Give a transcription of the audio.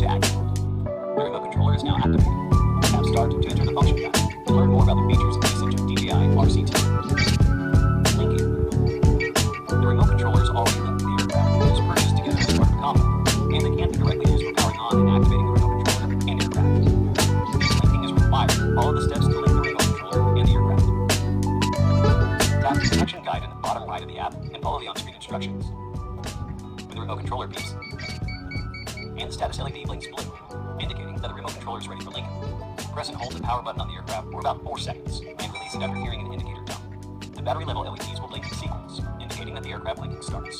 to activate. The remote controller is now activated. Tap Start to enter the function path and learn more about the features and usage of DJI RC2. Linking. The remote controller is already linked to the aircraft and is purchased together as part of the combo, and they can be directly used for powering on and activating the remote controller and aircraft. Linking is required. Follow the steps to link the remote controller and the aircraft. Tap the connection guide in the bottom right of the app and follow the on-screen instructions. When the remote controller beeps, and the status LED blinks blue, indicating that the remote controller is ready for linking. Press and hold the power button on the aircraft for about 4 seconds, and release it after hearing an indicator tone. The battery level LEDs will blink in sequence, indicating that the aircraft linking starts.